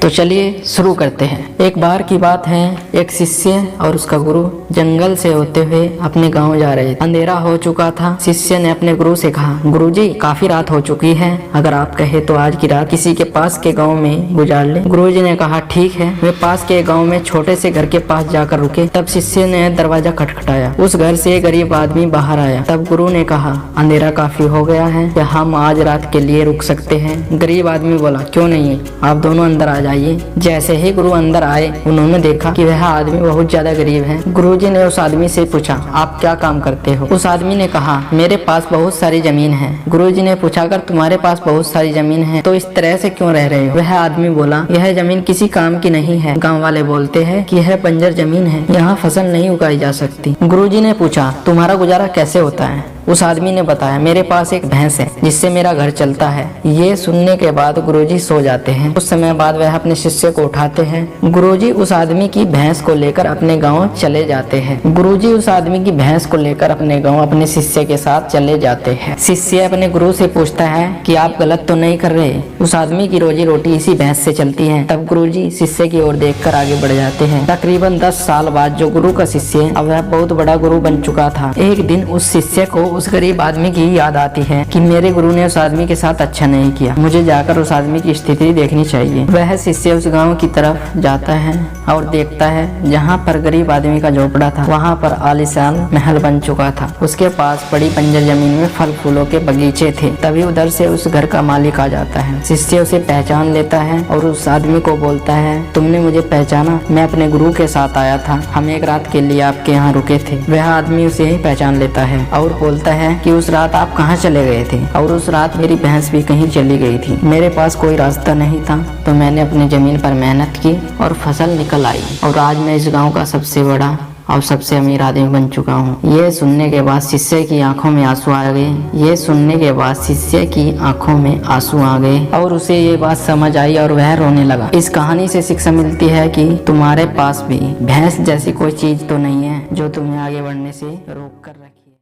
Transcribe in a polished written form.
तो चलिए शुरू करते हैं। एक बार की बात है, एक शिष्य और उसका गुरु जंगल से होते हुए अपने गांव जा रहे थे। अंधेरा हो चुका था। शिष्य ने अपने गुरु से कहा, गुरुजी काफी रात हो चुकी है, अगर आप कहे तो आज की रात किसी के पास के गांव में गुजार ले। गुरुजी ने कहा ठीक है। वे पास के गांव में छोटे से घर के पास जाकर रुके। तब शिष्य ने दरवाजा खटखटाया। उस घर से एक गरीब आदमी बाहर आया। तब गुरु ने कहा, अंधेरा काफी हो गया है, क्या हम आज रात के लिए रुक सकते हैं? गरीब आदमी बोला, क्यों नहीं, आप दोनों अंदर आ जाइए। जैसे ही गुरु अंदर आए, उन्होंने देखा कि वह आदमी बहुत ज्यादा गरीब है। गुरुजी ने उस आदमी से पूछा, आप क्या काम करते हो? उस आदमी ने कहा, मेरे पास बहुत सारी जमीन है। गुरुजी ने पूछा, अगर तुम्हारे पास बहुत सारी जमीन है तो इस तरह से क्यों रह रहे हो? वह आदमी बोला, यह जमीन किसी काम की नहीं है। गाँव वाले बोलते हैं कि यह बंजर जमीन है, यहाँ फसल नहीं उगाई जा सकती। गुरुजी ने पूछा, तुम्हारा गुजारा कैसे होता है? उस आदमी ने बताया, मेरे पास एक भैंस है जिससे मेरा घर चलता है। ये सुनने के बाद गुरुजी सो जाते हैं। कुछ समय बाद वह अपने शिष्य को उठाते हैं। गुरुजी उस आदमी की भैंस को लेकर अपने गांव चले जाते हैं। गुरुजी उस आदमी की भैंस को लेकर अपने गांव अपने शिष्य के साथ चले जाते हैं। शिष्य अपने गुरु से पूछता है कि आप गलत तो नहीं कर रहे, उस आदमी की रोजी रोटी इसी भैंस से चलती है। तब गुरुजी शिष्य की ओर देखकर आगे बढ़ जाते हैं। तकरीबन 10 साल बाद जो गुरु का शिष्य अब वह बहुत बड़ा गुरु बन चुका था, एक दिन उस शिष्य को उस गरीब आदमी की याद आती है कि मेरे गुरु ने उस आदमी के साथ अच्छा नहीं किया, मुझे जाकर उस आदमी की स्थिति देखनी चाहिए। वह शिष्य उस गांव की तरफ जाता है और देखता है जहां पर गरीब आदमी का झोपड़ा था, वहां पर आलीशान महल बन चुका था। उसके पास बड़ी बंजर जमीन में फल फूलों के बगीचे थे। तभी उधर से उस घर का मालिक आ जाता है। शिष्य उसे पहचान लेता है और उस आदमी को बोलता है, तुमने मुझे पहचाना? मैं अपने गुरु के साथ आया था, हम एक रात के लिए आपके यहाँ रुके थे। वह आदमी उसे ही पहचान लेता है और बोलता है कि उस रात आप कहाँ चले गए थे? और उस रात मेरी भैंस भी कहीं चली गई थी, मेरे पास कोई रास्ता नहीं था, तो मैंने अपनी जमीन पर मेहनत की और फसल निकल आई, और आज मैं इस गांव का सबसे बड़ा और सबसे अमीर आदमी बन चुका हूँ। ये सुनने के बाद शिष्य की आंखों में आंसू आ गए। ये सुनने के बाद शिष्य की आंखों में आंसू आ गए और उसे ये बात समझ आई और वह रोने लगा। इस कहानी से शिक्षा मिलती है कि तुम्हारे पास भी भैंस जैसी कोई चीज तो नहीं है जो तुम्हें आगे बढ़ने से रोक कर रखे।